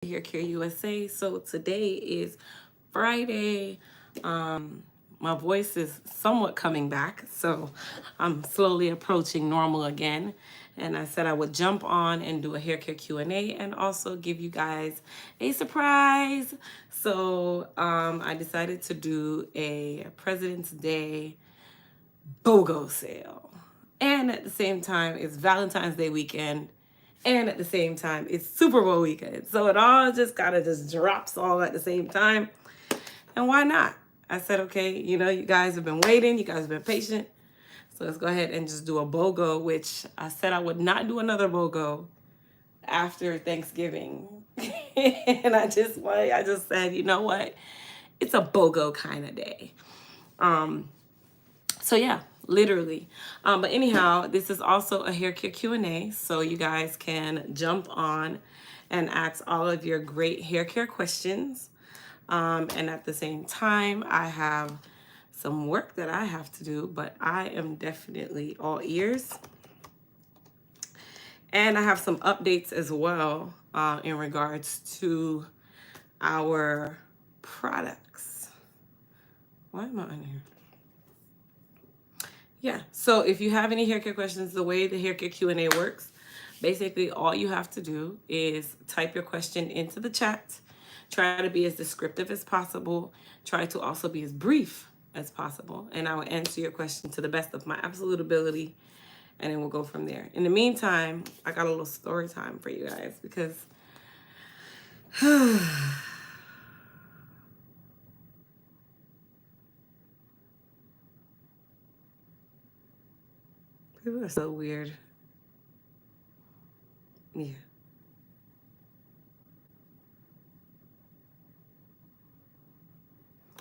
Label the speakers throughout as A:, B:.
A: Hair Care USA. So today is Friday. My voice is somewhat coming back, so I'm slowly approaching normal again. And I said I would jump on and do a hair care Q&A and also give you guys a surprise. So I decided to do a President's Day BOGO sale. And at the same time, it's Valentine's Day weekend. And at the same time, it's Super Bowl weekend. So it all just kind of just drops all at the same time. And why not? I said, okay, you guys have been waiting. You guys have been patient. So let's go ahead and just do a BOGO, which I said I would not do another BOGO after Thanksgiving. And I just said, you know what? It's a BOGO kind of day. So yeah, literally. But anyhow, this is also a hair care Q&A, so you guys can jump on and ask all of your great hair care questions. And at the same time, I have some work that I have to do, but I am definitely all ears. And I have some updates as well in regards to our products. Why am I on here? Yeah, so if you have any hair care questions, the way the hair care Q&A works, basically all you have to do is type your question into the chat. Try to be as descriptive as possible. Try to also be as brief as possible. And I will answer your question to the best of my absolute ability. And then we'll go from there. In the meantime, I got a little story time for you guys because people are so weird. Yeah.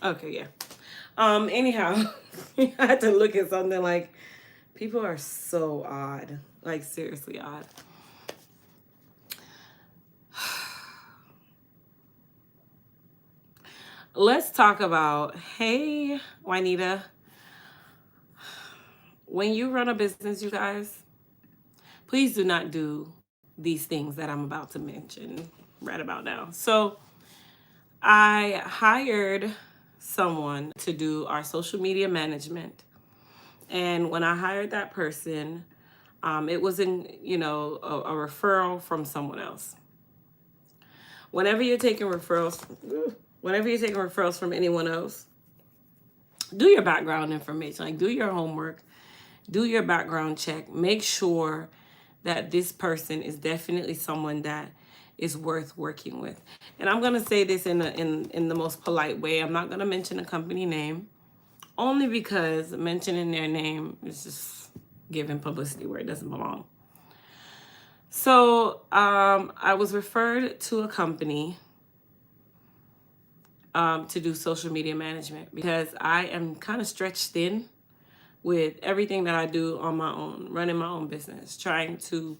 A: Okay, yeah. Anyhow, I had to look at something like people are so odd. Like seriously odd. Let's talk about, hey, Juanita. When you run a business, you guys, please do not do these things that I'm about to mention right about now. So I hired someone to do our social media management. And when I hired that person, it was in, a referral from someone else. Whenever you're taking referrals from anyone else, do your background information, like do your homework, do your background check, make sure that this person is definitely someone that is worth working with. And I'm gonna say this in the most polite way. I'm not gonna mention a company name, only because mentioning their name is just giving publicity where it doesn't belong. So I was referred to a company to do social media management because I am kind of stretched thin with everything that I do on my own, running my own business, trying to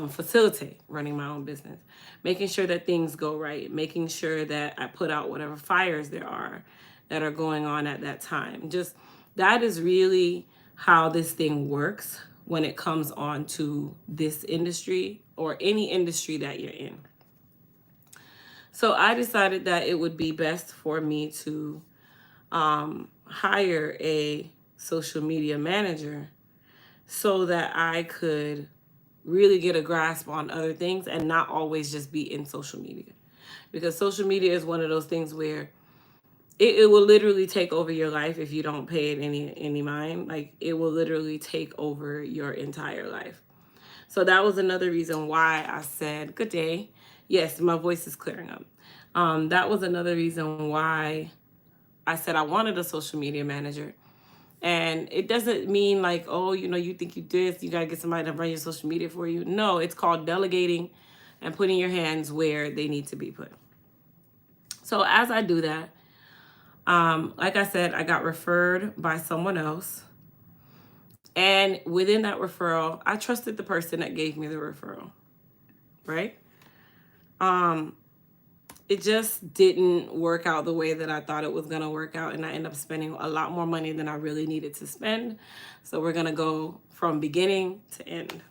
A: facilitate running my own business, making sure that things go right, making sure that I put out whatever fires there are that are going on at that time. Just that is really how this thing works when it comes on to this industry or any industry that you're in. So I decided that it would be best for me to hire a social media manager so that I could really get a grasp on other things and not always just be in social media. Because social media is one of those things where it will literally take over your life if you don't pay it any mind. Like it will literally take over your entire life. So that was another reason why I said, good day. Yes, my voice is clearing up. That was another reason why I said I wanted a social media manager. And it doesn't mean like, oh, you think you this, you got to get somebody to run your social media for you. No, it's called delegating and putting your hands where they need to be put. So as I do that, like I said, I got referred by someone else. And within that referral, I trusted the person that gave me the referral, right? It just didn't work out the way that I thought it was going to work out. And I ended up spending a lot more money than I really needed to spend. So we're going to go from beginning to end.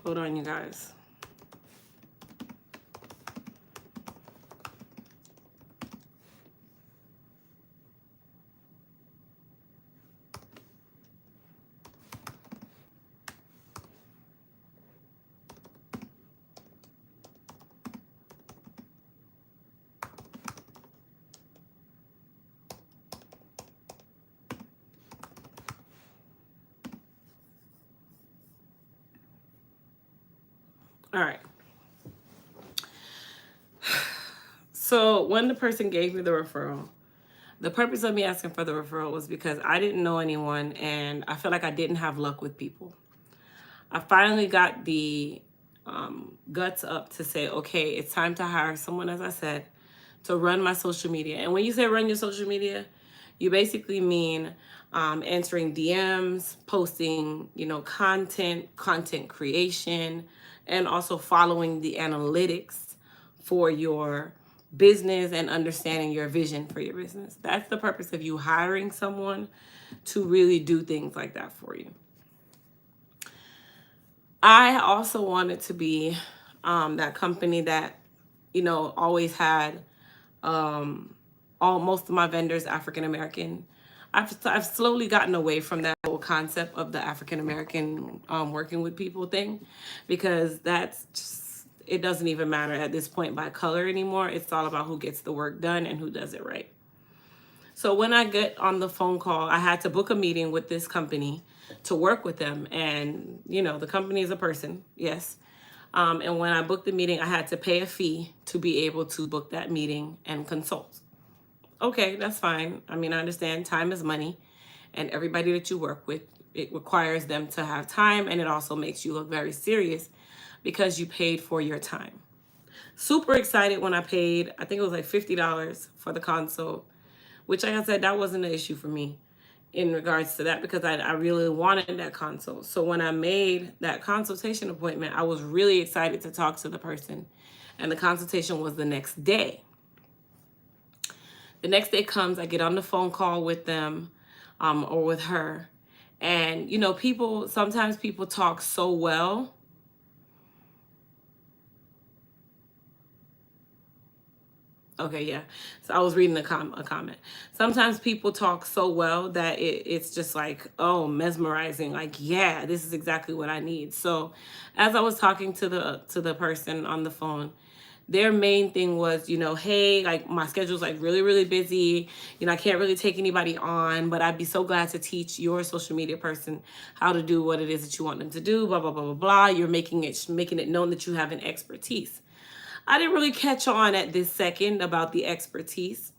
A: Hold on, you guys. All right. So when the person gave me the referral, the purpose of me asking for the referral was because I didn't know anyone and I felt like I didn't have luck with people. I finally got the guts up to say, okay, it's time to hire someone, as I said, to run my social media. And when you say run your social media, you basically mean answering DMs, posting, content creation, and also following the analytics for your business and understanding your vision for your business. That's the purpose of you hiring someone to really do things like that for you. I also wanted to be that company that, always had most of my vendors African American. I've slowly gotten away from that whole concept of the African American working with people thing, because it doesn't even matter at this point by color anymore. It's all about who gets the work done and who does it right. So when I get on the phone call, I had to book a meeting with this company to work with them. And, the company is a person, yes. And when I booked the meeting, I had to pay a fee to be able to book that meeting and consult. Okay, that's fine. I mean, I understand time is money, and everybody that you work with, it requires them to have time, and it also makes you look very serious because you paid for your time. Super excited when I paid, I think it was like $50 for the consult, which, like I said, that wasn't an issue for me in regards to that, because I really wanted that consult. So when I made that consultation appointment, I was really excited to talk to the person, and the consultation was the next day. The next day comes, I get on the phone call with them or with her. And, sometimes people talk so well. Okay, yeah. So I was reading a comment. Sometimes people talk so well that it's just like, oh, mesmerizing. Like, yeah, this is exactly what I need. So as I was talking to the person on the phone, their main thing was, hey, like my schedule's like really, really busy. I can't really take anybody on, but I'd be so glad to teach your social media person how to do what it is that you want them to do, blah, blah, blah, blah, blah. You're making it known that you have an expertise. I didn't really catch on at this second about the expertise.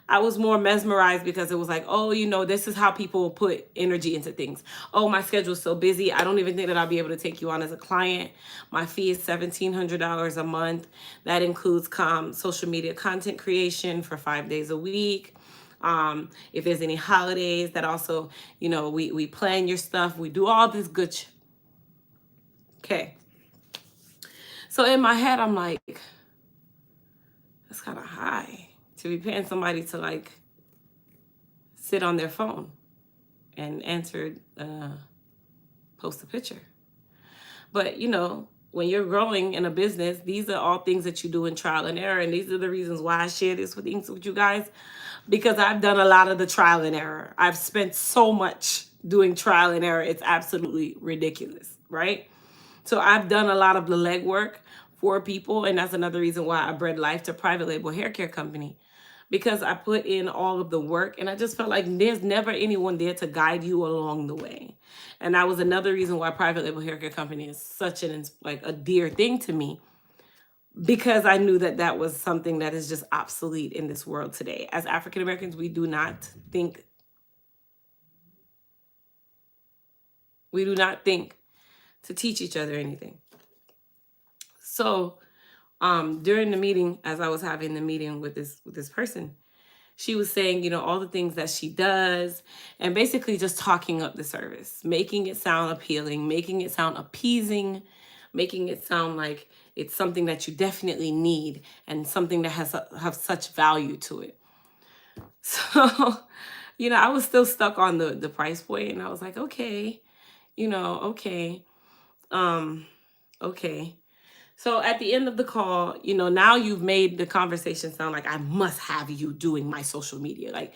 A: I was more mesmerized because it was like, oh, this is how people put energy into things. Oh, my schedule's so busy. I don't even think that I'll be able to take you on as a client. My fee is $1,700 a month. That includes social media content creation for 5 days a week. If there's any holidays, that also, we plan your stuff. We do all this good shit. Okay. So in my head, I'm like, that's kind of high to be paying somebody to like sit on their phone and post a picture. But when you're growing in a business, these are all things that you do in trial and error. And these are the reasons why I share this with you guys, because I've done a lot of the trial and error. I've spent so much doing trial and error. It's absolutely ridiculous, right? So I've done a lot of the legwork for people. And that's another reason why I bred life to private label hair care company, because I put in all of the work and I just felt like there's never anyone there to guide you along the way. And that was another reason why private label hair care company is such a dear thing to me, because I knew that that was something that is just obsolete in this world today. As African Americans, we do not think to teach each other anything. So during the meeting, as I was having the meeting with this person, she was saying, all the things that she does, and basically just talking up the service, making it sound appealing, making it sound appeasing, making it sound like it's something that you definitely need and something that have such value to it. So, I was still stuck on the price point, and I was like, okay, okay, okay. So at the end of the call, now you've made the conversation sound like I must have you doing my social media. Like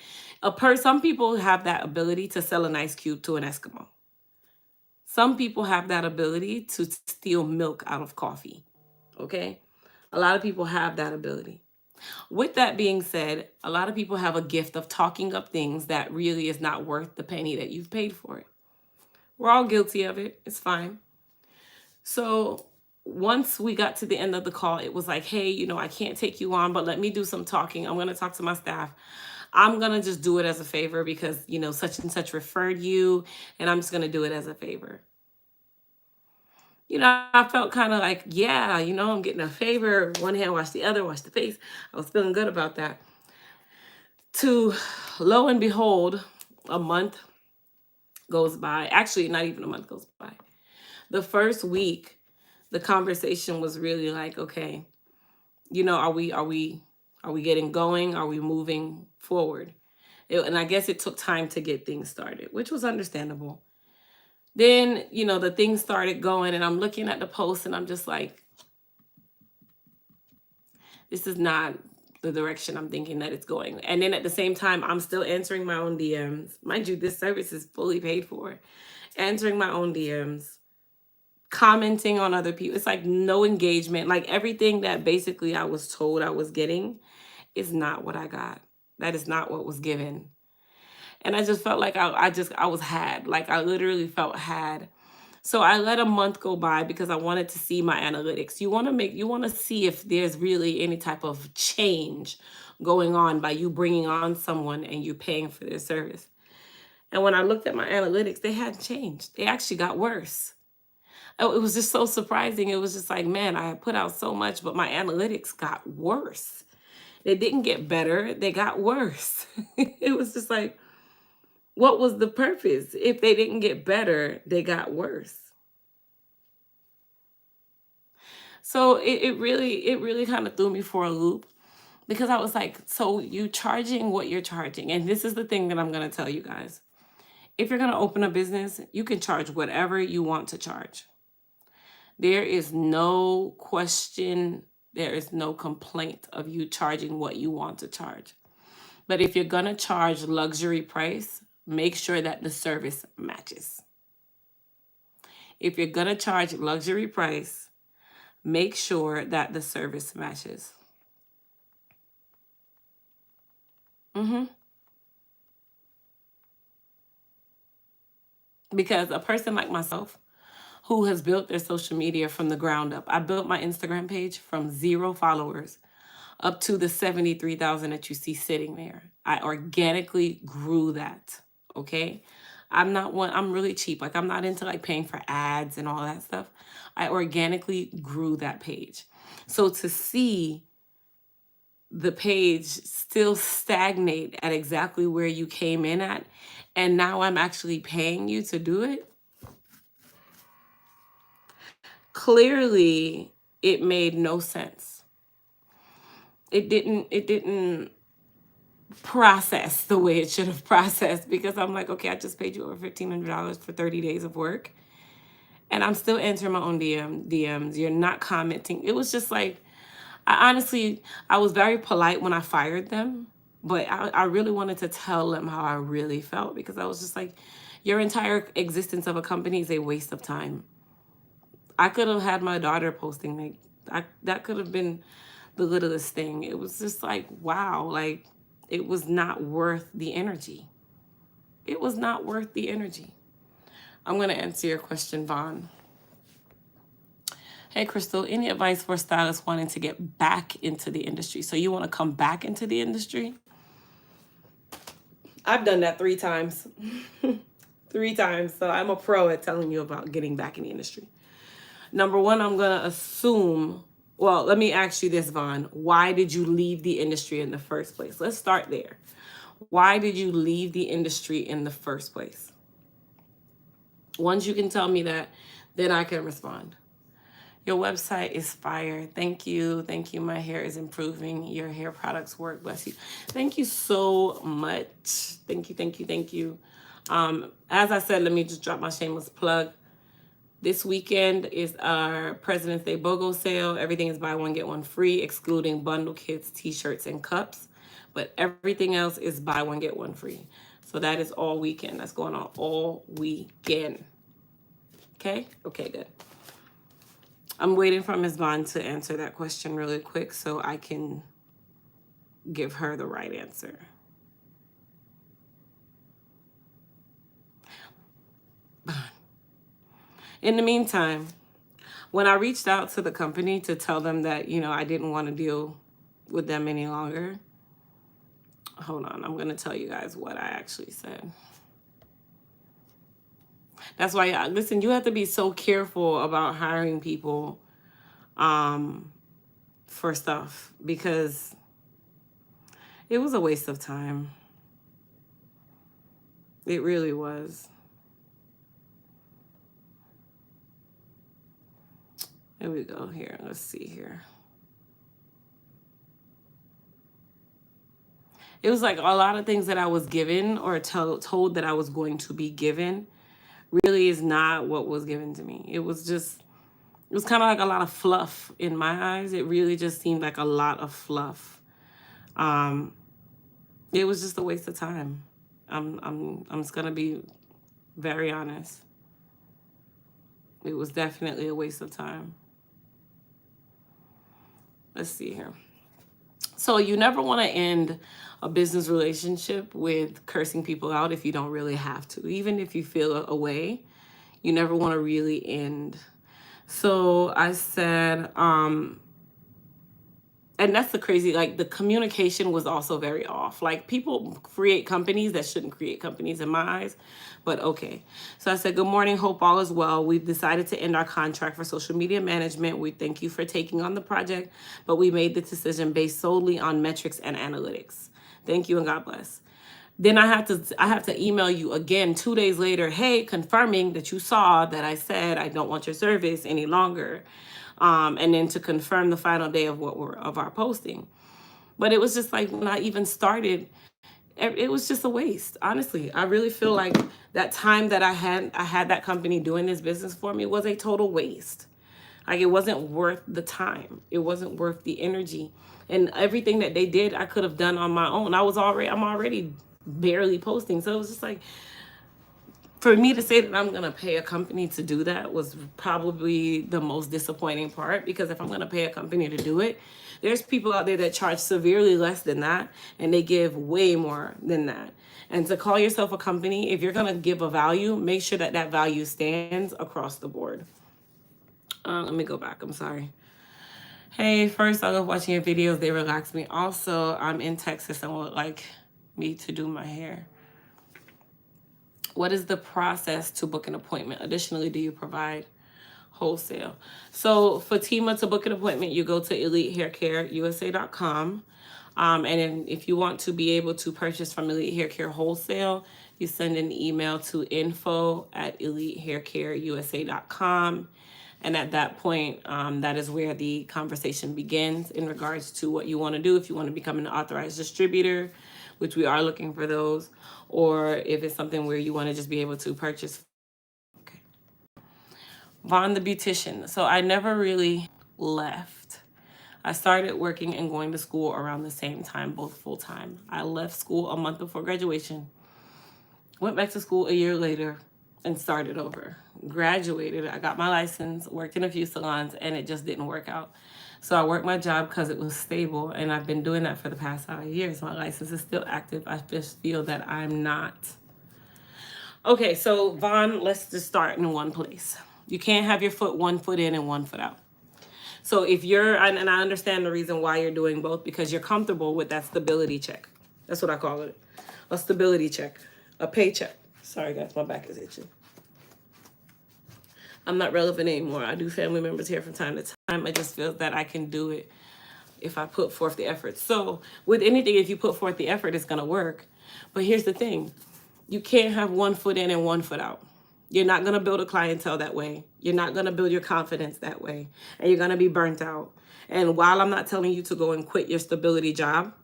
A: some people have that ability to sell an ice cube to an Eskimo. Some people have that ability to steal milk out of coffee. Okay? A lot of people have that ability. With that being said, a lot of people have a gift of talking up things that really is not worth the penny that you've paid for it. We're all guilty of it. It's fine. So once we got to the end of the call, it was like, hey, you know, I can't take you on, but let me do some talking. I'm going to talk to my staff. I'm going to just do it as a favor because, you know, such and such referred you, and I'm just going to do it as a favor. You know, I felt kind of like, yeah, you know, I'm getting a favor. One hand wash the other, wash the face. I was feeling good about that. To lo and behold, a month goes by. Actually, not even a month goes by. The first week, the conversation was really like, okay, you know, are we getting going? Are we moving forward? And I guess it took time to get things started, which was understandable. Then, you know, the things started going, and I'm looking at the post and I'm just like, this is not the direction I'm thinking that it's going. And then at the same time, I'm still answering my own DMs. Mind you, this service is fully paid for. Answering my own DMs, commenting on other people. It's like no engagement. Like everything that basically I was told I was getting is not what I got. That is not what was given. And I just felt like I was had. Like I literally felt had. So I let a month go by because I wanted to see my analytics. You want to see if there's really any type of change going on by you bringing on someone and you paying for their service. And when I looked at my analytics, they hadn't changed. They actually got worse. Oh, it was just so surprising. It was just like, man, I put out so much, but my analytics got worse. They didn't get better, they got worse. It was just like, what was the purpose? If they didn't get better, they got worse. So it really kind of threw me for a loop because I was like, so you charging what you're charging. And this is the thing that I'm going to tell you guys. If you're going to open a business, you can charge whatever you want to charge. There is no question, there is no complaint of you charging what you want to charge. But if you're going to charge luxury price, make sure that the service matches. If you're going to charge luxury price, make sure that the service matches. Because a person like myself who has built their social media from the ground up, I built my Instagram page from 0 followers up to the 73,000 that you see sitting there. I organically grew that. Okay. I'm really cheap. Like I'm not into like paying for ads and all that stuff. I organically grew that page. So to see the page still stagnate at exactly where you came in at, and now I'm actually paying you to do it, clearly it made no sense. It didn't process the way it should have processed, because I'm like, okay, I just paid you over $1,500 for 30 days of work and I'm still answering my own DMs. You're not commenting. It was just like, I was very polite when I fired them, but I really wanted to tell them how I really felt, because I was just like, your entire existence of a company is a waste of time. I could have had my daughter posting, that could have been the littlest thing. It was just like, wow, like it was not worth the energy. It was not worth the energy. I'm going to answer your question, Vaughn. Hey, Crystal, any advice for stylists wanting to get back into the industry? So you want to come back into the industry? I've done that 3 times. 3 times. So I'm a pro at telling you about getting back in the industry. Number one, I'm going to assume, well, let me ask you this, Vaughn. Why did you leave the industry in the first place? Let's start there. Why did you leave the industry in the first place? Once you can tell me that, then I can respond. Your website is fire. Thank you. Thank you. My hair is improving. Your hair products work. Bless you. Thank you so much. Thank you. Thank you. Thank you. As I said, let me just drop my shameless plug. This weekend is our President's Day BOGO sale. Everything is buy one, get one free, excluding bundle kits, t-shirts, and cups. But everything else is buy one, get one free. So that is all weekend. That's going on all weekend. Okay? Okay, good. I'm waiting for Ms. Bond to answer that question really quick so I can give her the right answer. In the meantime, when I reached out to the company to tell them that, you know, I didn't want to deal with them any longer. Hold on, I'm going to tell you guys what I actually said. That's why, listen, you have to be so careful about hiring people for stuff, because it was a waste of time. It really was. Here we go. Here, let's see here. It was like a lot of things that I was given or told that I was going to be given really is not what was given to me. It was kind of like a lot of fluff in my eyes. It really just seemed like a lot of fluff. It was just a waste of time. I'm just gonna be very honest. It was definitely a waste of time. Let's see here. So you never want to end a business relationship with cursing people out if you don't really have to. Even if you feel a way, you never want to really end. So I said, and that's the crazy, like the communication was also very off. Like people create companies that shouldn't create companies in my eyes, but okay. So I said, good morning, hope all is well. We've decided to end our contract for social media management. We thank you for taking on the project, but we made the decision based solely on metrics and analytics. Thank you and God bless. Then I have to email you again 2 days later, hey, confirming that you saw that I said I don't want your service any longer. And then to confirm the final day of our posting. But it was just like when I even started, it was just a waste. Honestly, I really feel like that time that I had that company doing this business for me was a total waste. Like it wasn't worth the time. It wasn't worth the energy. And everything that they did, I could have done on my own. I'm already barely posting. So it was just like, for me to say that I'm going to pay a company to do that was probably the most disappointing part, because if I'm going to pay a company to do it, there's people out there that charge severely less than that, and they give way more than that. And to call yourself a company, if you're going to give a value, make sure that that value stands across the board. Let me go back. I'm sorry. Hey, first, I love watching your videos. They relax me. Also, I'm in Texas and would like me to do my hair. What is the process to book an appointment? Additionally, do you provide wholesale? So Fatima, to book an appointment, you go to elitehaircareusa.com. And then if you want to be able to purchase from Elite Hair Care Wholesale, you send an email to info@elitehaircareusa.com. And at that point, that is where the conversation begins in regards to what you want to do. If you want to become an authorized distributor, which we are looking for those, or if it's something where you want to just be able to purchase. Okay. Vaughn the beautician. So I never really left. I started working and going to school around the same time, both full time. I left school a month before graduation, went back to school a year later, and started over. Graduated, I got my license, worked in a few salons, and it just didn't work out. So I worked my job because it was stable, and I've been doing that for the past 5 years. My license is still active. I just feel that I'm not. Okay, so Vaughn, let's just start in one place. You can't have your one foot in and one foot out. So if you're, and I understand the reason why you're doing both, because you're comfortable with that stability check. That's what I call it. A stability check, a paycheck. Sorry guys, my back is itching. I'm not relevant anymore. I do family members here from time to time. I just feel that I can do it if I put forth the effort. So with anything, if you put forth the effort, it's going to work. But here's the thing. You can't have one foot in and one foot out. You're not going to build a clientele that way. You're not going to build your confidence that way. And you're going to be burnt out. And while I'm not telling you to go and quit your stability job,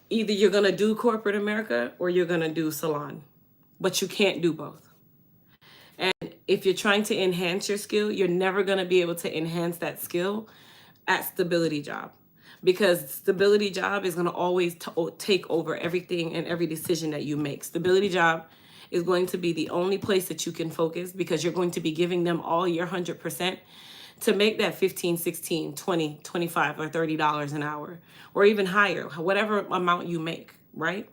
A: either you're going to do corporate America or you're going to do salon. But you can't do both. And if you're trying to enhance your skill, you're never going to be able to enhance that skill at stability job, because stability job is going to always take over everything and every decision that you make. Stability job is going to be the only place that you can focus, because you're going to be giving them all your 100% to make that 15, 16, 20, 25, or $30 an hour, or even higher, whatever amount you make, right?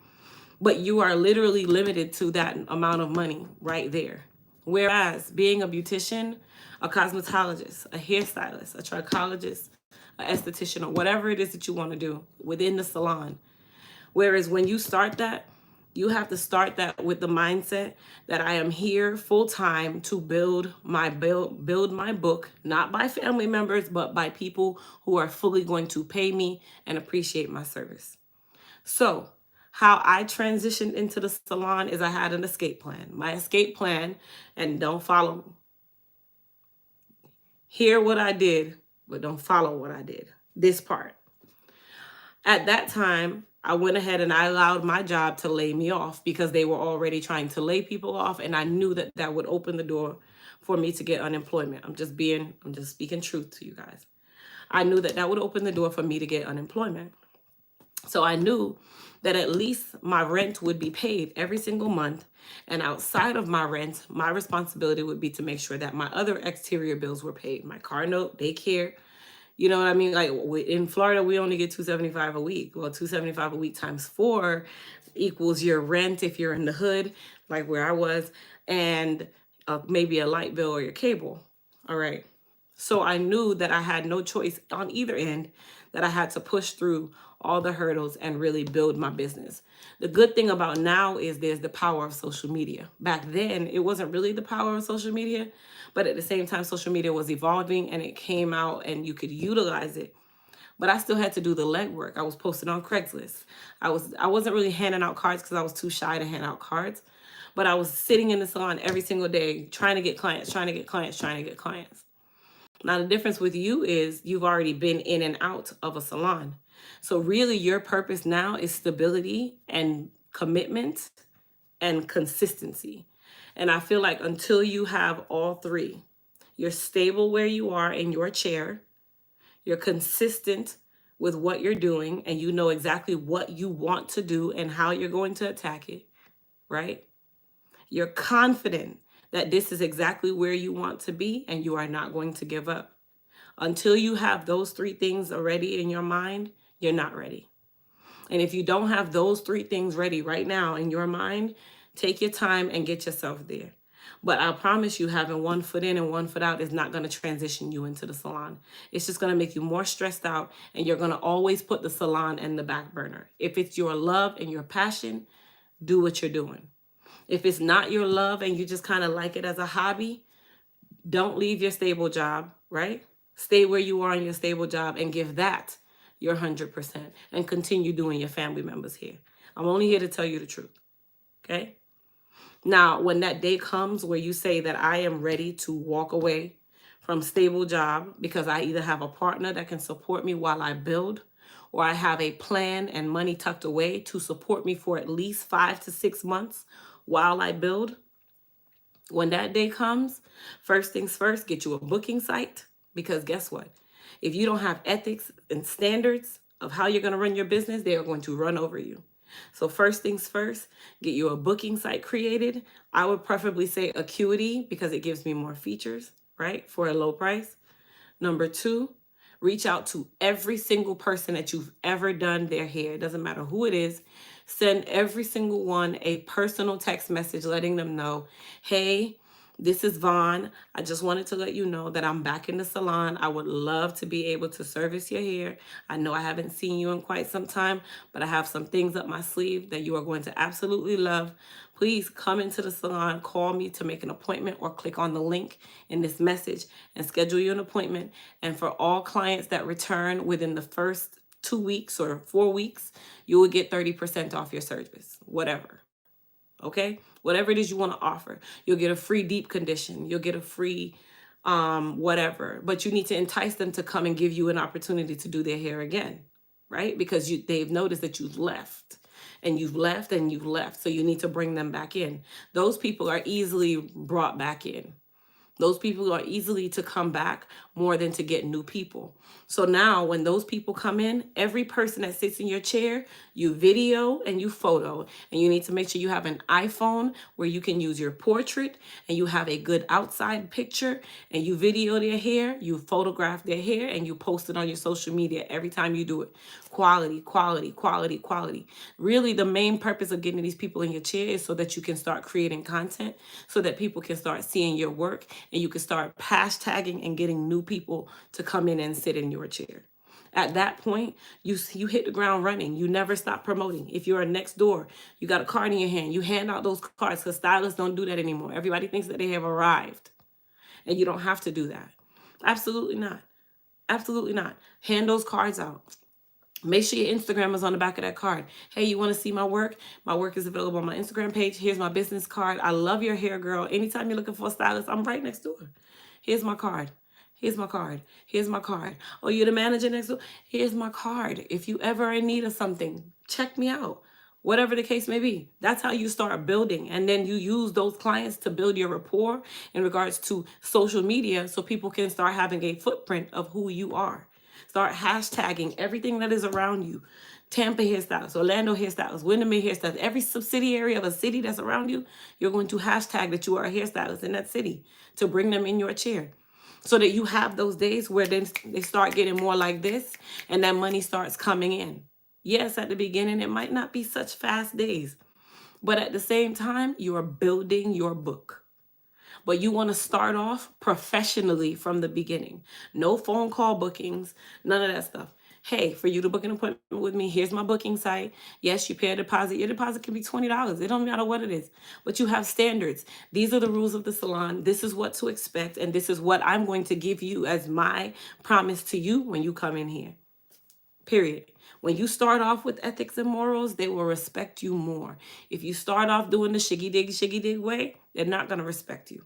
A: But you are literally limited to that amount of money right there. Whereas being a beautician, a cosmetologist, a hairstylist, a trichologist, an esthetician, or whatever it is that you want to do within the salon. Whereas when you start that, you have to start that with the mindset that I am here full time to build my book, not by family members, but by people who are fully going to pay me and appreciate my service. So, how I transitioned into the salon is I had an escape plan. My escape plan, and don't follow me. Hear what I did, but don't follow what I did. This part. At that time, I went ahead and I allowed my job to lay me off because they were already trying to lay people off, and I knew that that would open the door for me to get unemployment. I'm just speaking truth to you guys. I knew that that would open the door for me to get unemployment. So I knew that at least my rent would be paid every single month. And outside of my rent, my responsibility would be to make sure that my other exterior bills were paid. My car note, daycare, you know what I mean? Like in Florida, we only get $275 a week. Well, $275 a week times 4 equals your rent if you're in the hood, like where I was, and maybe a light bill or your cable. All right. So I knew that I had no choice on either end, that I had to push through all the hurdles and really build my business. The good thing about now is there's the power of social media. Back then, it wasn't really the power of social media, but at the same time, social media was evolving and it came out and you could utilize it. But I still had to do the legwork. I was posted on Craigslist. I wasn't really handing out cards because I was too shy to hand out cards. But I was sitting in the salon every single day trying to get clients, trying to get clients, trying to get clients. Now, the difference with you is you've already been in and out of a salon. So really your purpose now is stability and commitment and consistency. And I feel like until you have all three, you're stable where you are in your chair, you're consistent with what you're doing, and you know exactly what you want to do and how you're going to attack it, right? You're confident that this is exactly where you want to be and you are not going to give up. Until you have those three things already in your mind, you're not ready. And if you don't have those three things ready right now in your mind, take your time and get yourself there. But I promise you, having one foot in and one foot out is not going to transition you into the salon. It's just going to make you more stressed out, and you're going to always put the salon in the back burner. If it's your love and your passion, do what you're doing. If it's not your love and you just kind of like it as a hobby, don't leave your stable job, right? Stay where you are in your stable job and give that your 100% and continue doing your family members here. I'm only here to tell you the truth, okay? Now, when that day comes where you say that I am ready to walk away from stable job because I either have a partner that can support me while I build, or I have a plan and money tucked away to support me for at least 5 to 6 months while I build, when that day comes, first things first, get you a booking site, because guess what? If you don't have ethics and standards of how you're going to run your business, they are going to run over you. So first things first, get you a booking site created. I would preferably say Acuity because it gives me more features, right, for a low price. Number 2, reach out to every single person that you've ever done their hair. It doesn't matter who it is. Send every single one a personal text message letting them know, hey, this is Vaughn. I just wanted to let you know that I'm back in the salon. I would love to be able to service your hair. I know I haven't seen you in quite some time, but I have some things up my sleeve that you are going to absolutely love. Please come into the salon, call me to make an appointment, or click on the link in this message and schedule you an appointment. And for all clients that return within the first 2 weeks or 4 weeks, you will get 30% off your service, whatever. Okay? Whatever it is you want to offer. You'll get a free deep condition. You'll get a free whatever. But you need to entice them to come and give you an opportunity to do their hair again, right? Because they've noticed that you've left. And you've left and you've left. So you need to bring them back in. Those people are easily brought back in. Those people are easily to come back more than to get new people. So now when those people come in, every person that sits in your chair, you video and you photo. And you need to make sure you have an iPhone where you can use your portrait and you have a good outside picture and you video their hair, you photograph their hair, and you post it on your social media every time you do it. Quality, quality, quality, quality. Really, the main purpose of getting these people in your chair is so that you can start creating content, so that people can start seeing your work and you can start hashtagging and getting new people to come in and sit in your chair. At that point, you hit the ground running. You never stop promoting. If you're a next door, you got a card in your hand, you hand out those cards, because stylists don't do that anymore. Everybody thinks that they have arrived, and you don't have to do that. Absolutely not. Absolutely not. Hand those cards out. Make sure your Instagram is on the back of that card. Hey, you want to see my work? My work is available on my Instagram page. Here's my business card. I love your hair, girl. Anytime you're looking for a stylist, I'm right next door. Here's my card. Here's my card. Here's my card. Oh, you're the manager next door? Here's my card. If you ever in need of something, check me out. Whatever the case may be. That's how you start building. And then you use those clients to build your rapport in regards to social media so people can start having a footprint of who you are. Start hashtagging everything that is around you. Tampa hairstyles, Orlando hairstyles, Windermere hairstyles, every subsidiary of a city that's around you, you're going to hashtag that you are a hairstylist in that city to bring them in your chair. So that you have those days where they start getting more like this and that money starts coming in. Yes, at the beginning, it might not be such fast days, but at the same time, you are building your book. But you want to start off professionally from the beginning. No phone call bookings, none of that stuff. Hey, for you to book an appointment with me, here's my booking site. Yes, you pay a deposit. Your deposit can be $20. It don't matter what it is. But you have standards. These are the rules of the salon. This is what to expect. And this is what I'm going to give you as my promise to you when you come in here. Period. When you start off with ethics and morals, they will respect you more. If you start off doing the shiggy dig way, they're not going to respect you.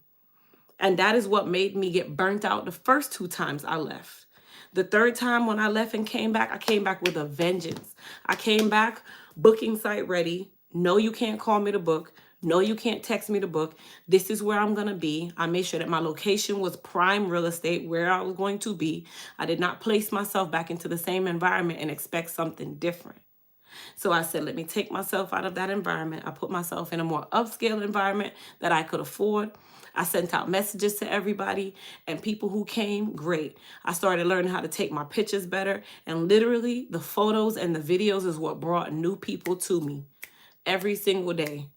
A: And that is what made me get burnt out the first 2 times I left. The third time when I left and came back, I came back with a vengeance. I came back, booking site ready. No, you can't call me to book. No, you can't text me to book. This is where I'm going to be. I made sure that my location was prime real estate, where I was going to be. I did not place myself back into the same environment and expect something different. So I said, let me take myself out of that environment. I put myself in a more upscale environment that I could afford. I sent out messages to everybody, and people who came, great. I started learning how to take my pictures better, and literally the photos and the videos is what brought new people to me every single day.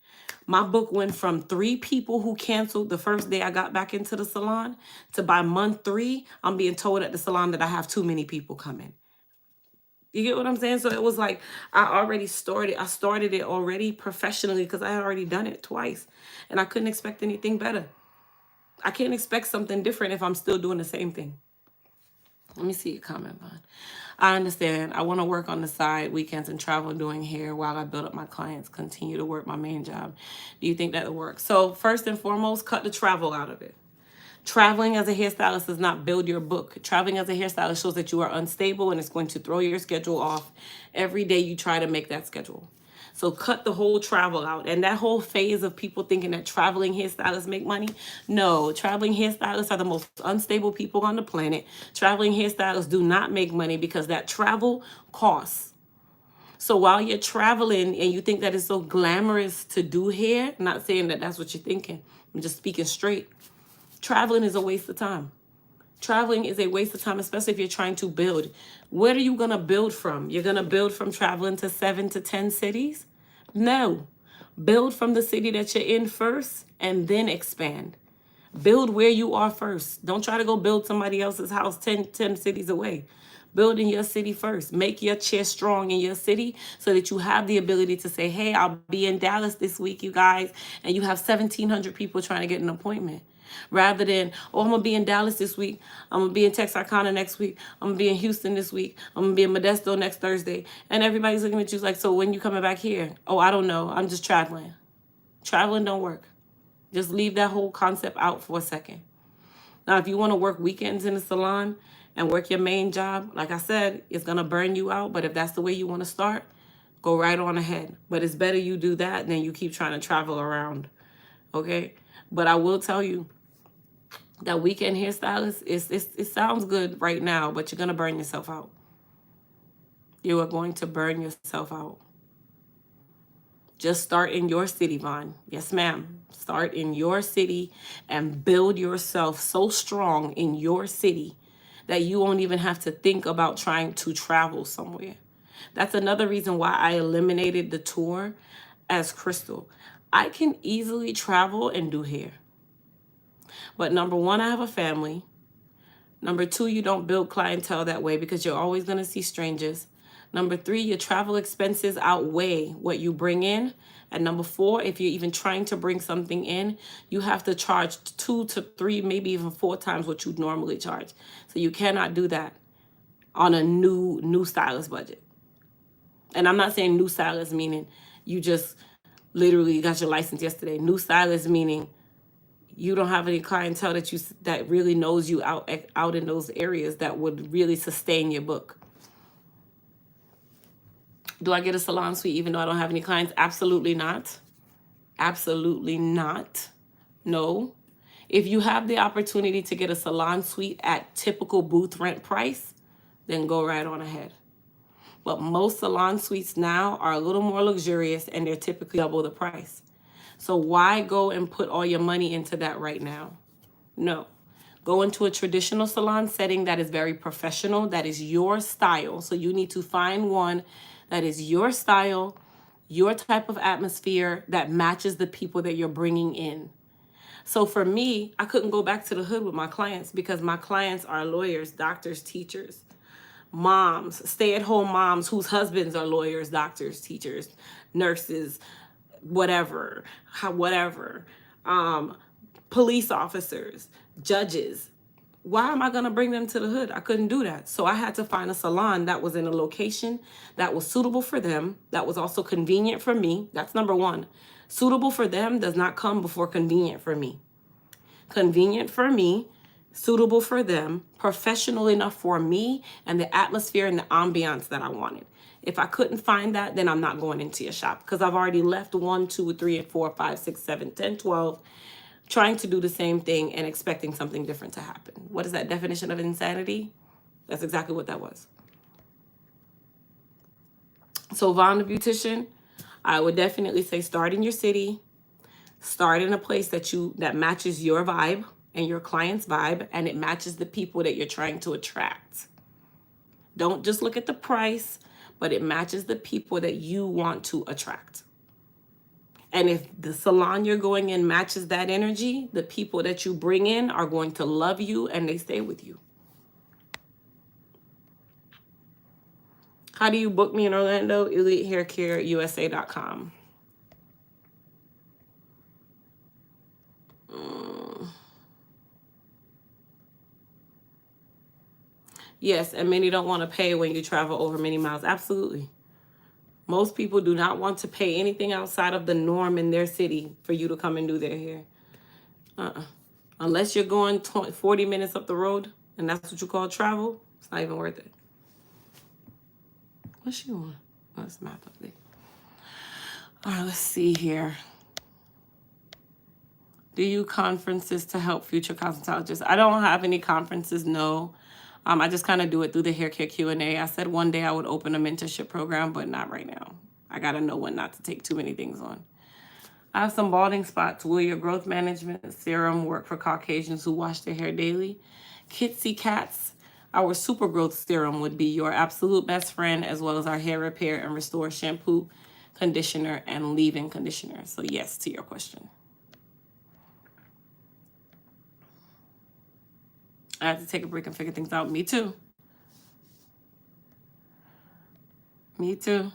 A: My book went from 3 people who canceled the first day I got back into the salon to by month 3, I'm being told at the salon that I have too many people coming. You get what I'm saying? So it was like I started it already professionally because I had already done it twice. And I couldn't expect anything better. I can't expect something different if I'm still doing the same thing. Let me see your comment, Vaughn. I understand. I want to work on the side, weekends, and travel doing hair while I build up my clients, continue to work my main job. Do you think that will work? So first and foremost, cut the travel out of it. Traveling as a hairstylist does not build your book. Traveling as a hairstylist shows that you are unstable and it's going to throw your schedule off every day you try to make that schedule. So cut the whole travel out. And that whole phase of people thinking that traveling hairstylists make money. No, traveling hairstylists are the most unstable people on the planet. Traveling hairstylists do not make money because that travel costs. So while you're traveling and you think that it's so glamorous to do hair, I'm not saying that that's what you're thinking. I'm just speaking straight. Traveling is a waste of time. Traveling is a waste of time, especially if you're trying to build. Where are you going to build from? You're going to build from traveling to 7 to 10 cities? No. Build from the city that you're in first and then expand. Build where you are first. Don't try to go build somebody else's house 10 cities away. Build in your city first. Make your chair strong in your city so that you have the ability to say, hey, I'll be in Dallas this week, you guys, and you have 1,700 people trying to get an appointment. Rather than, oh, I'm going to be in Dallas this week. I'm going to be in Texarkana next week. I'm going to be in Houston this week. I'm going to be in Modesto next Thursday. And everybody's looking at you like, so when you coming back here? Oh, I don't know. I'm just traveling. Traveling don't work. Just leave that whole concept out for a second. Now, if you want to work weekends in the salon and work your main job, like I said, it's going to burn you out. But if that's the way you want to start, go right on ahead. But it's better you do that than you keep trying to travel around. Okay? But I will tell you, That weekend hairstylist, it sounds good right now, but you're going to burn yourself out. You are going to burn yourself out. Just start in your city, Vaughn. Yes, ma'am. Start in your city and build yourself so strong in your city that you won't even have to think about trying to travel somewhere. That's another reason why I eliminated the tour as Crystal. I can easily travel and do hair. But number one, I have a family. Number two, you don't build clientele that way because you're always going to see strangers. Number three, your travel expenses outweigh what you bring in. And number four, if you're even trying to bring something in, you have to charge 2 to 3, maybe even 4 times what you'd normally charge. So you cannot do that on a new stylist budget. And I'm not saying new stylist meaning you just literally got your license yesterday. New stylist meaning you don't have any clientele that really knows you out in those areas that would really sustain your book. Do I get a salon suite even though I don't have any clients? Absolutely not. Absolutely not. No. If you have the opportunity to get a salon suite at typical booth rent price, then go right on ahead. But most salon suites now are a little more luxurious and they're typically double the price. So why go and put all your money into that right now? No. Go into a traditional salon setting that is very professional, that is your style. So you need to find one that is your style, your type of atmosphere that matches the people that you're bringing in. So for me, I couldn't go back to the hood with my clients because my clients are lawyers, doctors, teachers, moms, stay-at-home moms whose husbands are lawyers, doctors, teachers, nurses, whatever, police officers, judges. Why am I going to bring them to the hood? I couldn't do that. So I had to find a salon that was in a location that was suitable for them, that was also convenient for me. That's number one. Suitable for them does not come before convenient for me. Convenient for me, suitable for them, professional enough for me, and the atmosphere and the ambiance that I wanted. If I couldn't find that, then I'm not going into your shop because I've already left 1, 2, 3, 4, 5, 6, 7, 10, 12, trying to do the same thing and expecting something different to happen. What is that definition of insanity? That's exactly what that was. So Vaughn the Beautician, I would definitely say start in your city, start in a place that matches your vibe and your client's vibe, and it matches the people that you're trying to attract. Don't just look at the price, but it matches the people that you want to attract. And if the salon you're going in matches that energy, the people that you bring in are going to love you and they stay with you. How do you book me in Orlando? EliteHairCareUSA.com. Yes, and many don't want to pay when you travel over many miles. Absolutely. Most people do not want to pay anything outside of the norm in their city for you to come and do their hair. Unless you're going 40 minutes up the road and that's what you call travel, it's not even worth it. What's she on? Oh, it's math up there. All right, let's see here. Do you conferences to help future cosmetologists? I don't have any conferences, no. I just kind of do it through the hair care Q&A. I said one day I would open a mentorship program, but not right now. I got to know when not to take too many things on. I have some balding spots. Will your growth management serum work for Caucasians who wash their hair daily? Kitsy Cats, our super growth serum would be your absolute best friend, as well as our hair repair and restore shampoo, conditioner, and leave-in conditioner. So yes to your question. I have to take a break and figure things out. Me too. Me too.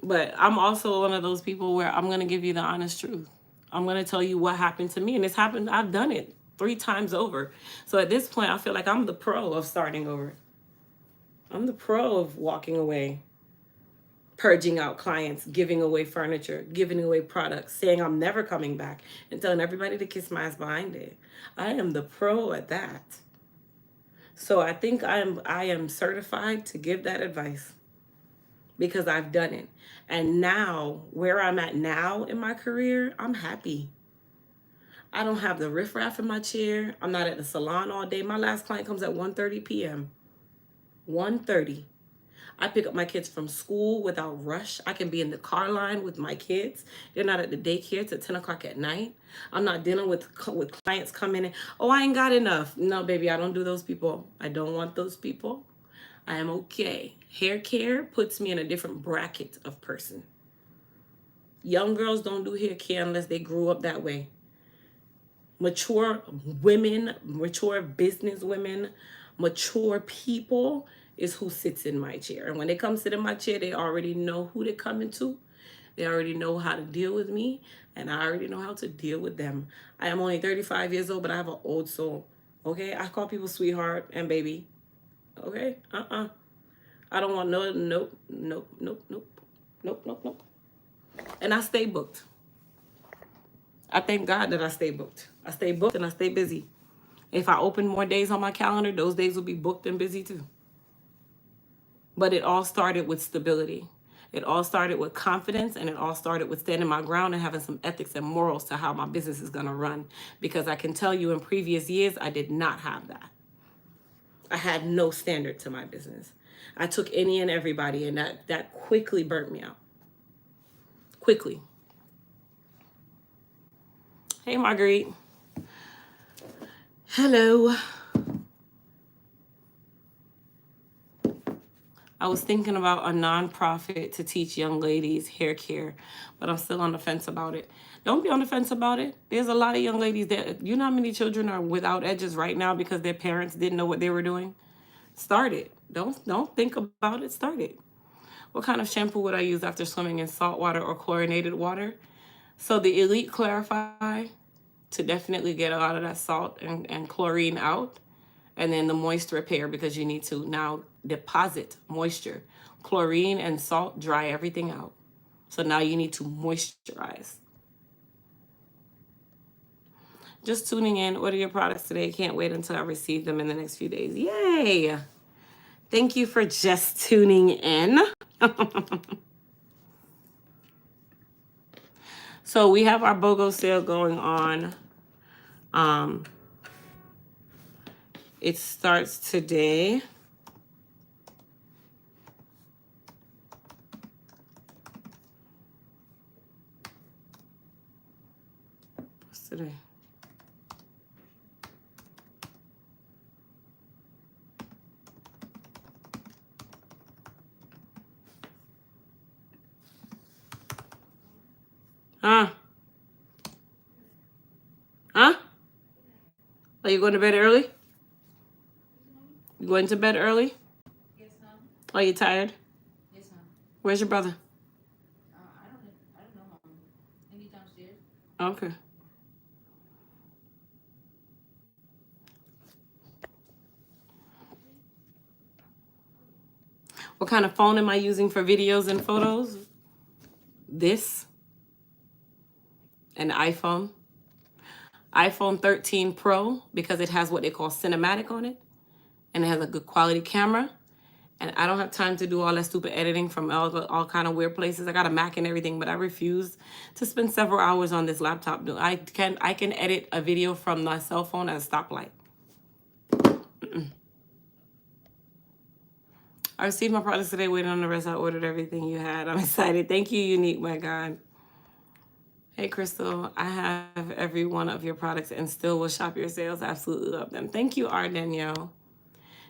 A: But I'm also one of those people where I'm going to give you the honest truth. I'm going to tell you what happened to me. And it's happened. I've done it 3 times over. So at this point, I feel like I'm the pro of starting over. I'm the pro of walking away, purging out clients, giving away furniture, giving away products, saying I'm never coming back, and telling everybody to kiss my ass behind it. I am the pro at that. So I think I am certified to give that advice because I've done it. And now, where I'm at now in my career, I'm happy. I don't have the riffraff in my chair. I'm not at the salon all day. My last client comes at 1:30 p.m. 1:30. I pick up my kids from school without rush. I can be in the car line with my kids. They're not at the daycare till 10 o'clock at night. I'm not dealing with clients coming in. Oh, I ain't got enough. No, baby, I don't do those people. I don't want those people. I am okay. Hair care puts me in a different bracket of person. Young girls don't do hair care unless they grew up that way. Mature women, mature business women, mature people is who sits in my chair. And when they come sit in my chair, they already know who they're coming to. They already know how to deal with me, and I already know how to deal with them. I am only 35 years old, but I have an old soul. Okay? I call people sweetheart and baby. Okay? I don't want nope. And I stay booked. I thank God that I stay booked. I stay booked and I stay busy. If I open more days on my calendar, those days will be booked and busy too. But it all started with stability. It all started with confidence, and it all started with standing my ground and having some ethics and morals to how my business is going to run. Because I can tell you in previous years, I did not have that. I had no standard to my business. I took any and everybody, and that quickly burnt me out. Quickly. Hey, Marguerite. Hello. I was thinking about a nonprofit to teach young ladies hair care, but I'm still on the fence about it. Don't be on the fence about it. There's a lot of young ladies that, you know how many children are without edges right now because their parents didn't know what they were doing? Start it. Don't think about it. Start it. What kind of shampoo would I use after swimming in salt water or chlorinated water? So the Elite Clarify to definitely get a lot of that salt and chlorine out. And then the moist repair, because you need to now deposit moisture. Chlorine and salt dry everything out. So now you need to moisturize. Just tuning in. Order your products today. Can't wait until I receive them in the next few days. Yay! Thank you for just tuning in. So we have our BOGO sale going on. It starts today. What's today? Huh? Are you going to bed early? You going to bed early?
B: Yes, ma'am.
A: Are you tired?
B: Yes, ma'am.
A: Where's your brother?
B: I don't know, ma'am. Maybe downstairs.
A: Okay. What kind of phone am I using for videos and photos? This. An iPhone. iPhone 13 Pro, because it has what they call cinematic on it. And it has a good quality camera. And I don't have time to do all that stupid editing from all kind of weird places. I got a Mac and everything, but I refuse to spend several hours on this laptop. I can edit a video from my cell phone at a stoplight. I received my products today, waiting on the rest. I ordered everything you had. I'm excited. Thank you, Unique, my God. Hey, Crystal, I have every one of your products and still will shop your sales. Absolutely love them. Thank you, R. Danielle.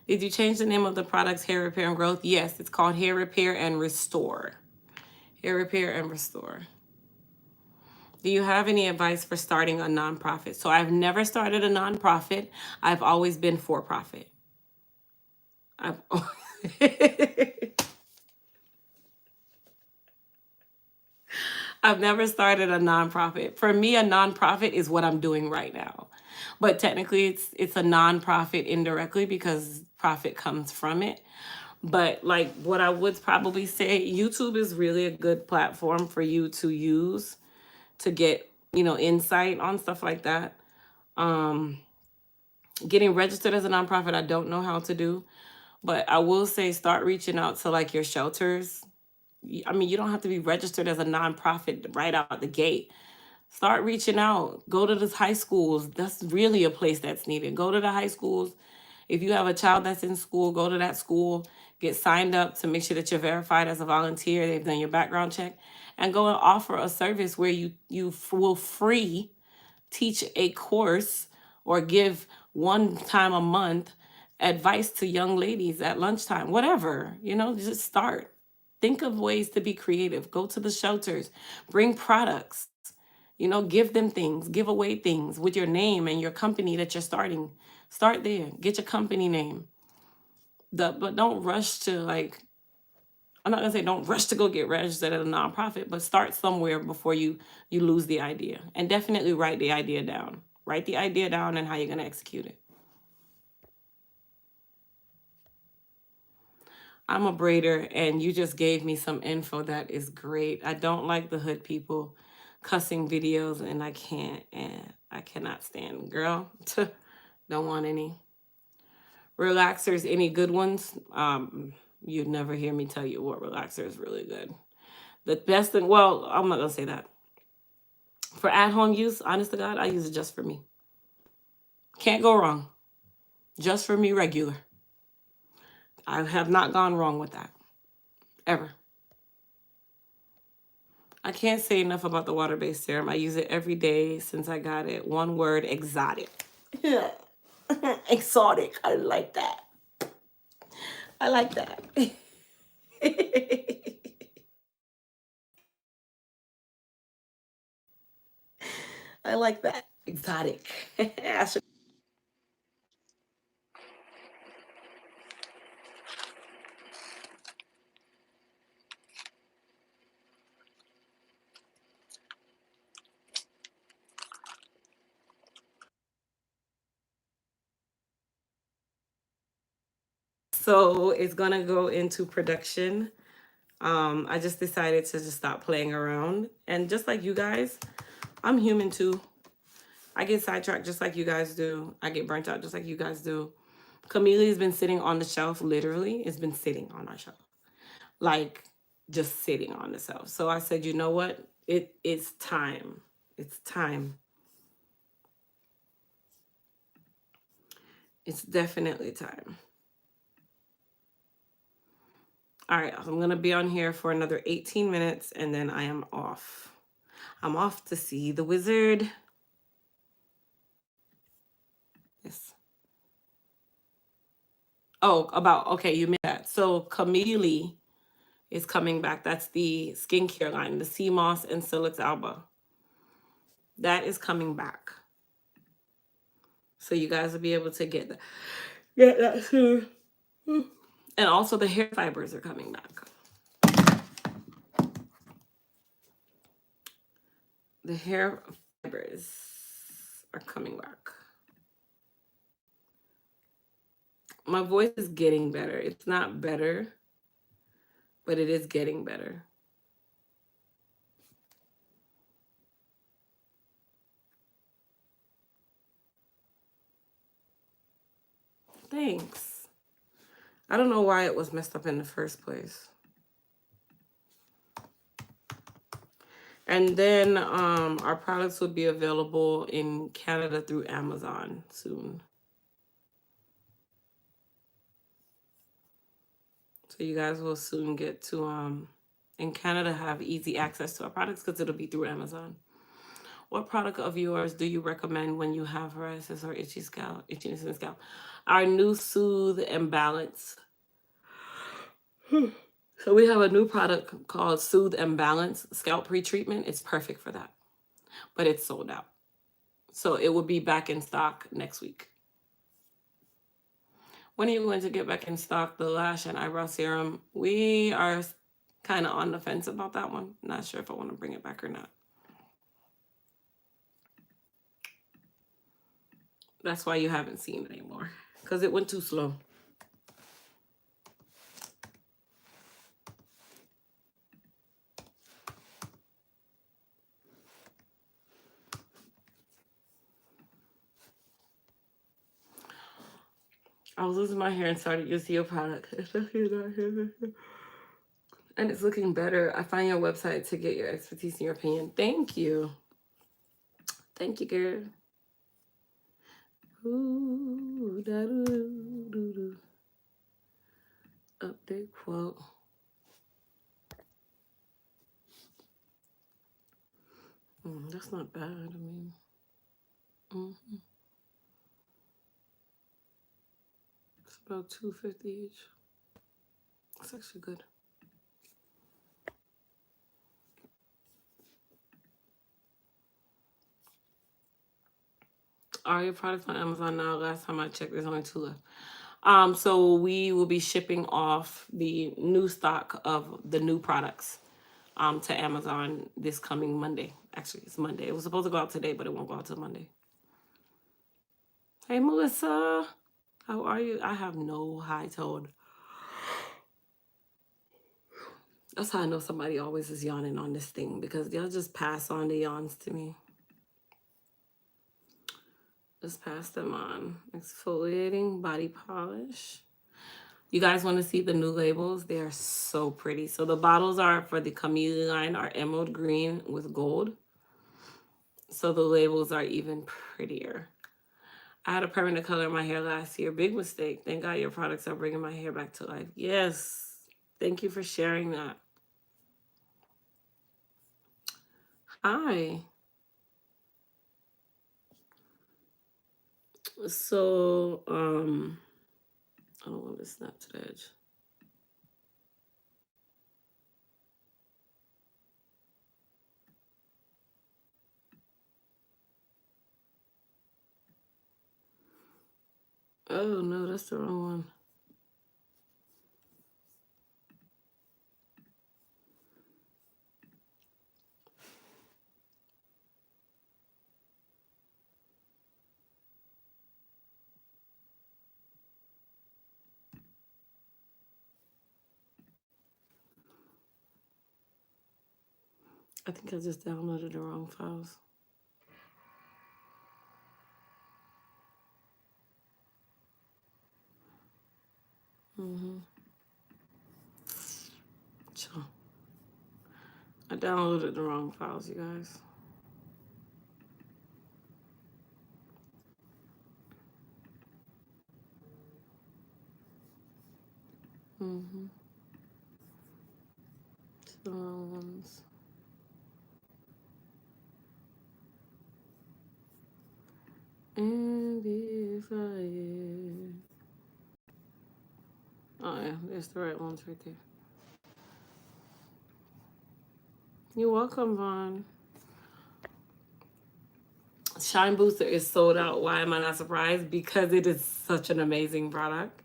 A: Did you change the name of the products, Hair Repair and Growth? Yes, it's called Hair Repair and Restore. Hair Repair and Restore. Do you have any advice for starting a nonprofit? So I've never started a nonprofit. I've always been for profit. I've never started a nonprofit. For me, a nonprofit is what I'm doing right now. But technically it's a nonprofit indirectly because profit comes from it. But like what I would probably say, YouTube is really a good platform for you to use to get, insight on stuff like that. Getting registered as a nonprofit, I don't know how to do. But I will say start reaching out to like your shelters. I mean, you don't have to be registered as a nonprofit right out the gate. Start reaching out. Go to the high schools. That's really a place that's needed. Go to the high schools. If you have a child that's in school, go to that school. Get signed up to make sure that you're verified as a volunteer. They've done your background check, and go and offer a service where you will free teach a course or give one time a month advice to young ladies at lunchtime, whatever, just start. Think of ways to be creative. Go to the shelters, bring products, give them things, give away things with your name and your company that you're starting. Start there, get your company name. But don't rush to I'm not gonna say don't rush to go get registered at a nonprofit, but start somewhere before you lose the idea. And definitely write the idea down. Write the idea down and how you're gonna execute it. I'm a braider, and you just gave me some info that is great. I don't like the hood people cussing videos, and I cannot stand. Girl, don't want any. Relaxers, any good ones? You'd never hear me tell you what relaxer is really good. The best thing, well, I'm not gonna say that. For at-home use, honest to God, I use it just for me. Can't go wrong. Just for me, regular. I have not gone wrong with that. Ever. I can't say enough about the water-based serum. I use it every day since I got it. One word, exotic. Exotic. I like that. I like that. I like that. Exotic. So it's gonna go into production. I just decided to just stop playing around. And just like you guys, I'm human too. I get sidetracked just like you guys do. I get burnt out just like you guys do. Chamelea's been sitting on the shelf, literally. It's been sitting on our shelf. Like, just sitting on the shelf. So I said, you know what? It's time. It's time. It's definitely time. All right, I'm going to be on here for another 18 minutes, and then I am off. I'm off to see the wizard. Yes. Oh, okay, you missed that. So Camille is coming back. That's the skincare line, the sea moss and Silix alba. That is coming back. So you guys will be able to get that. Get that soon. And also the hair fibers are coming back. The hair fibers are coming back. My voice is getting better. It's not better, but it is getting better. Thanks. I don't know why it was messed up in the first place. And then our products will be available in Canada through Amazon soon. So you guys will soon get to in Canada have easy access to our products because it'll be through Amazon. What product of yours do you recommend when you have psoriasis or itchiness in the scalp? Our new Soothe and Balance. So we have a new product called Soothe and Balance Scalp Pre-Treatment. It's perfect for that, but it's sold out. So it will be back in stock next week. When are you going to get back in stock the lash and eyebrow serum? We are kind of on the fence about that one. Not sure if I want to bring it back or not. That's why you haven't seen it anymore, because it went too slow. I was losing my hair and started using your product. And it's looking better. I find your website to get your expertise and your opinion. Thank you. Thank you, girl. Ooh, da doo doo doo doo. Update quote. That's not bad. I mean, it's about $250 each. That's actually good. Are your products on Amazon now? Last time I checked, there's only 2 left. So we will be shipping off the new stock of the new products to Amazon this coming Monday. Actually, it's Monday. It was supposed to go out today, but it won't go out till Monday. Hey, Melissa. How are you? I have no high tone. That's how I know somebody always is yawning on this thing, because y'all just pass on the yawns to me. Just pass them on. Exfoliating body polish. You guys want to see the new labels? They are so pretty. So the bottles are for the Camellia line are emerald green with gold. So the labels are even prettier. I had a permanent color in my hair last year. Big mistake. Thank God your products are bringing my hair back to life. Yes. Thank you for sharing that. Hi. So, I don't want to snap to the edge. Oh no, that's the wrong one. I think I just downloaded the wrong files. I downloaded the wrong files, you guys. It's the wrong ones. And if I... Oh yeah, there's the right ones right there. You're welcome, Vaughn. Shine Booster is sold out. Why am I not surprised? Because it is such an amazing product.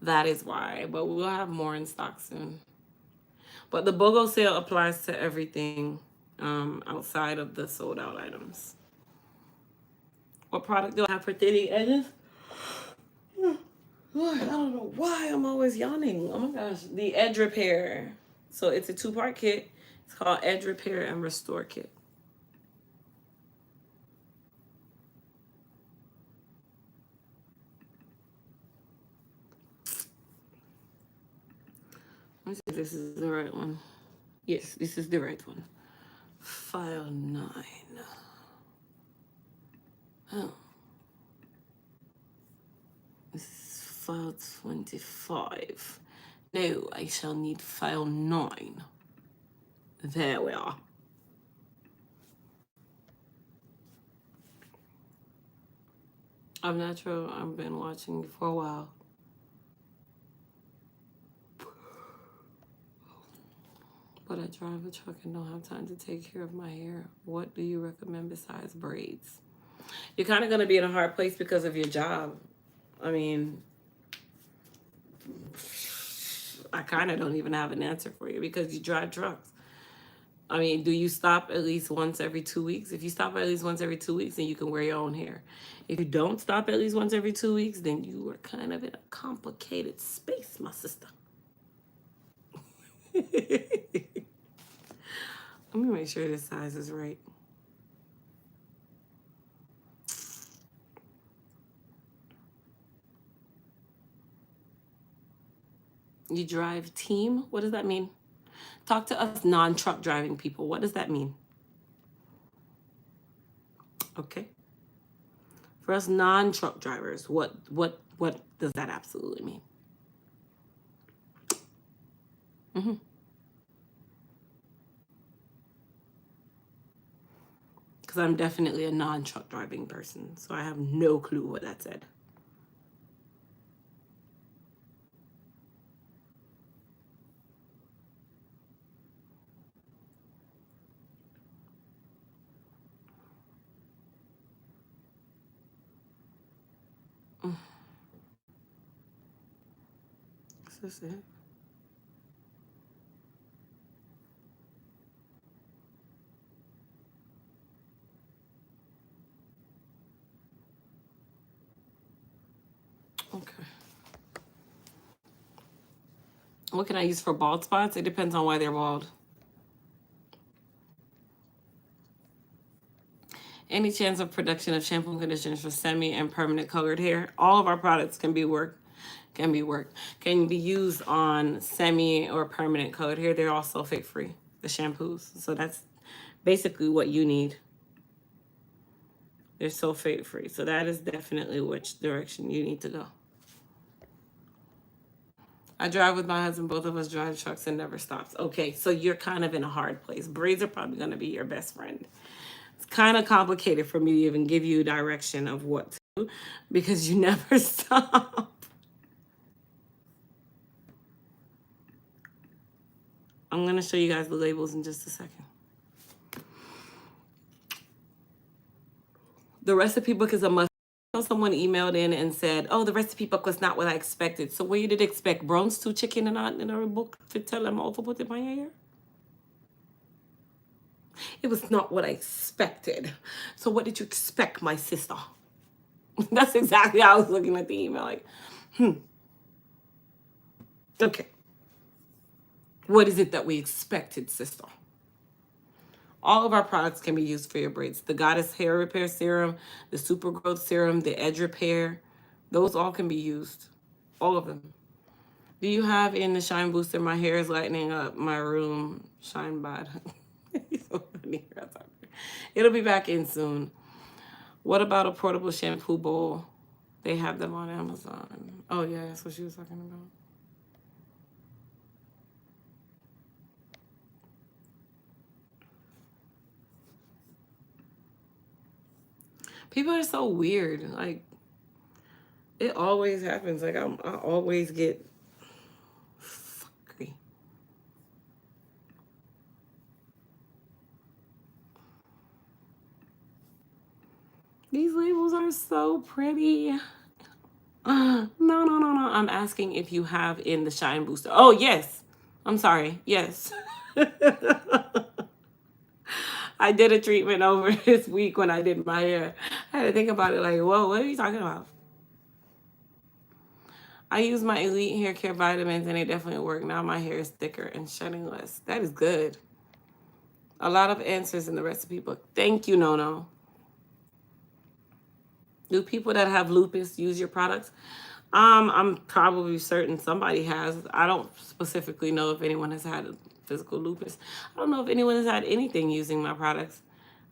A: That is why. But we'll have more in stock soon. But the BOGO sale applies to everything outside of the sold out items. What product do I have for thinning edges? Lord, I don't know why I'm always yawning. Oh my gosh. The Edge Repair. So it's a 2-part kit. It's called Edge Repair and Restore Kit. Let me see if this is the right one. Yes, this is the right one. File 9. Oh. This is file 25. No, I shall need file 9. There we are. I'm natural. I've been watching you for a while. But I drive a truck and don't have time to take care of my hair. What do you recommend besides braids? You're kind of going to be in a hard place because of your job. I mean, I kind of don't even have an answer for you because you drive trucks. I mean, do you stop at least once every 2 weeks? If you stop at least once every 2 weeks, then you can wear your own hair. If you don't stop at least once every 2 weeks, then you are kind of in a complicated space, my sister. Let me make sure this size is right. You drive team? What does that mean? Talk to us non-truck driving people. What does that mean? Okay. For us non-truck drivers, what does that absolutely mean? Because I'm definitely a non-truck driving person, so I have no clue what that said. Is this it? Okay. What can I use for bald spots? It depends on why they're bald. Any chance of production of shampoo and conditioners for semi and permanent colored hair? All of our products can be used on semi or permanent colored hair. They're all sulfate free, the shampoos. So that's basically what you need. They're sulfate free. So that is definitely which direction you need to go. I drive with my husband. Both of us drive trucks and never stops. Okay, so you're kind of in a hard place. Braids are probably going to be your best friend. It's kind of complicated for me to even give you direction of what to do because you never stop. I'm going to show you guys the labels in just a second. The recipe book is a must. Someone emailed in and said, "Oh, the recipe book was not what I expected." So what you did expect? Brown stew chicken and not in a book to tell them all to put in my hair? It was not what I expected. So what did you expect, my sister? That's exactly how I was looking at the email. Like, okay. What is it that we expected, sister? All of our products can be used for your braids. The Goddess Hair Repair Serum, the Super Growth Serum, the Edge Repair, those all can be used. All of them. Do you have in the Shine Booster, my hair is lightening up, my room, shine bod. It'll be back in soon. What about a portable shampoo bowl? They have them on Amazon. Oh, yeah, that's what she was talking about. People are so weird. Like, it always happens. Like, I always get fuckery. These labels are so pretty. No, no, no, no. I'm asking if you have in the Shine Booster. Oh, yes. I'm sorry. Yes. I did a treatment over this week when I did my hair. I had to think about it like, whoa, what are you talking about? I use my Elite Hair Care vitamins and they definitely work. Now my hair is thicker and shedding less. That is good. A lot of answers in the recipe book. Thank you, Nono. Do people that have lupus use your products? I'm probably certain somebody has. I don't specifically know if anyone has had physical lupus. I don't know if anyone has had anything using my products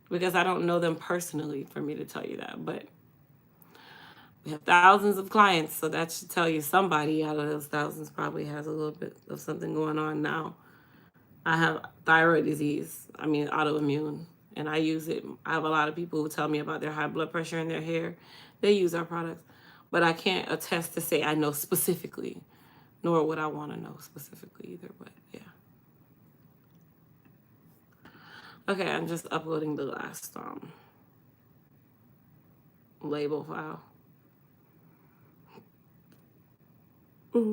A: because I don't know them personally for me to tell you that. But we have thousands of clients, so that should tell you somebody out of those thousands probably has a little bit of something going on now. I have thyroid disease, autoimmune, and I use it. I have a lot of people who tell me about their high blood pressure in their hair. They use our products, but I can't attest to say I know specifically, nor would I want to know specifically either, but yeah. Okay, I'm just uploading the last label file. Let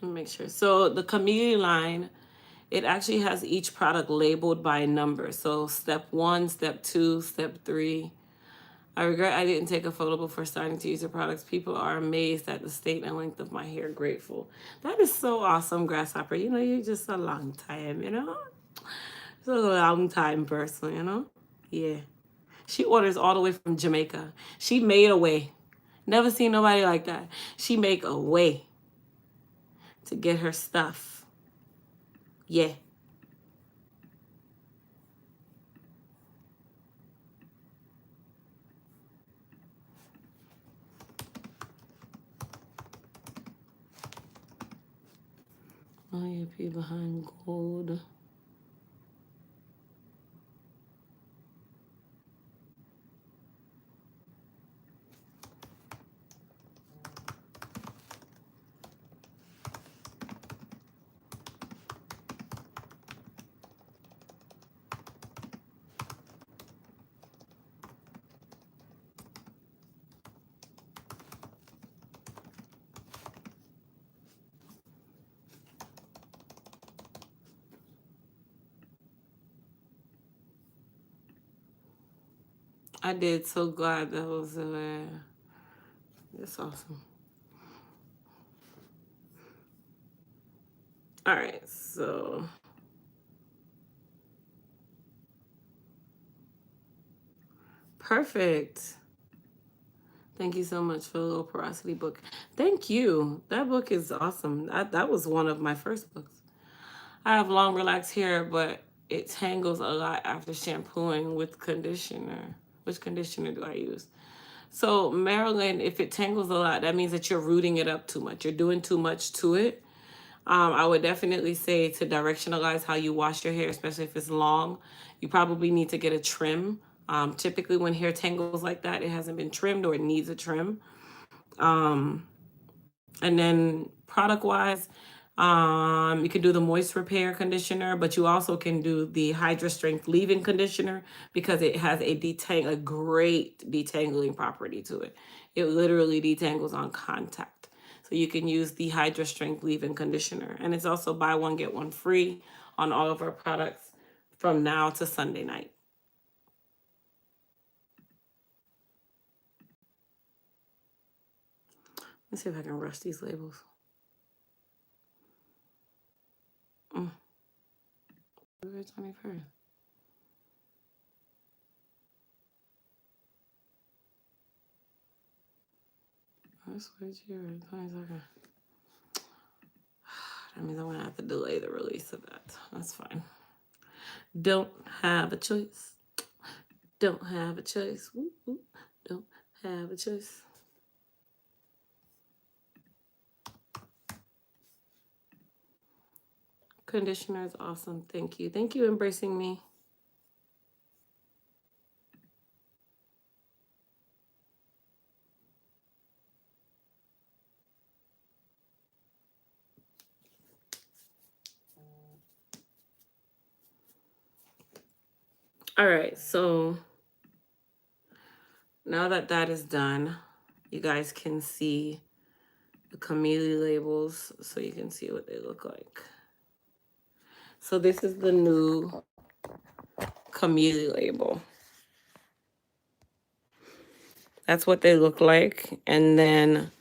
A: me make sure. So the Chameleon line, it actually has each product labeled by number. So step 1, step 2, step 3. I regret I didn't take a photo before starting to use your products. People are amazed at the state and length of my hair. Grateful. That is so awesome, Grasshopper. You're just a long time, It's a long time person, Yeah. She orders all the way from Jamaica. She made a way. Never seen nobody like that. She make a way to get her stuff. Yeah. IAP behind gold. I did. So glad that was that's awesome. All right, so perfect. Thank you so much for the low porosity book. Thank you. That book is awesome. That was one of my first books. I have long relaxed hair, but it tangles a lot after shampooing with conditioner. Which conditioner do I use? So Marilyn, if it tangles a lot, that means that you're rooting it up too much. You're doing too much to it. I would definitely say to directionalize how you wash your hair, especially if it's long. You probably need to get a trim. Typically when hair tangles like that, it hasn't been trimmed or it needs a trim. And then product wise, you can do the moist repair conditioner, but you also can do the Hydra Strength leave-in conditioner because it has a great detangling property to it. It literally detangles on contact. So you can use the Hydra Strength leave-in conditioner. And it's also buy one, get one free on all of our products from now to Sunday night. Let's see if I can rush these labels. February 21st. That's what year, 22nd. That means I'm gonna have to delay the release of that. That's fine. Don't have a choice. Don't have a choice. Woo, woo. Don't have a choice. Conditioner is awesome. Thank you. Thank you, embracing me. All right, so now that that is done, you guys can see the Camille labels so you can see what they look like. So this is the new Camille label. That's what they look like. And then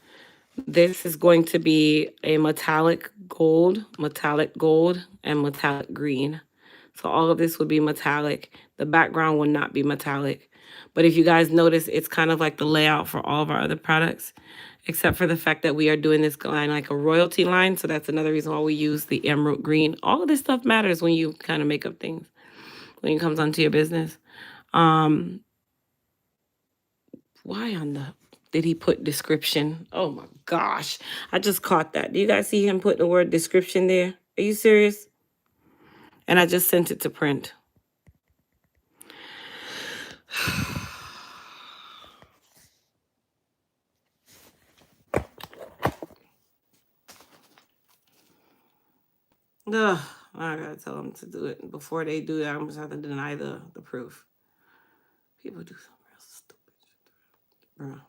A: this is going to be a metallic gold, and metallic green. So all of this would be metallic. The background will not be metallic. But if you guys notice, it's kind of like the layout for all of our other products, except for the fact that we are doing this line like a royalty line. So that's another reason why we use the emerald green. All of this stuff matters when you kind of make up things, when it comes onto your business. Why on the, did he put description? Oh my gosh. I just caught that. Do you guys see him put the word description there? Are you serious? And I just sent it to print. Ugh, I gotta tell them to do it. Before they do that, I'm just have to deny the proof. People do something real stupid shit, bro.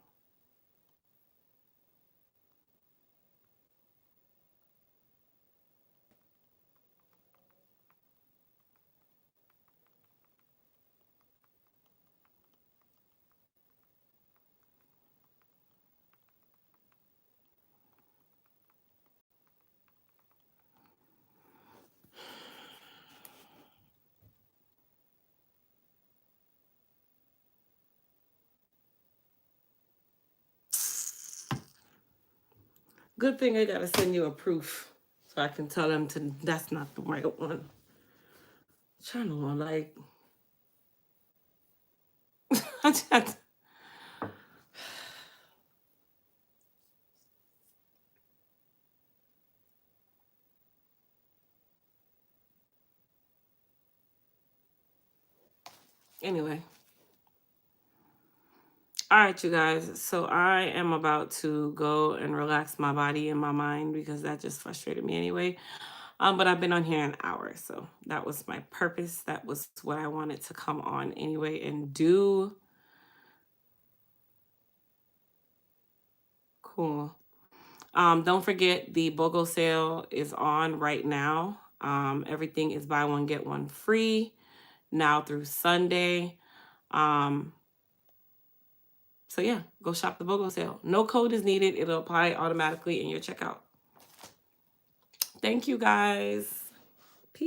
A: Good thing I gotta send you a proof so I can tell them to that's not the right one. Trying to like I just, anyway. All right, you guys. So I am about to go and relax my body and my mind because that just frustrated me anyway. But I've been on here an hour, so that was my purpose. That was what I wanted to come on anyway and do. Cool. Don't forget the BOGO sale is on right now. Everything is buy one get one free now through Sunday. Um, so yeah, go shop the BOGO sale. No code is needed. It'll apply automatically in your checkout. Thank you guys.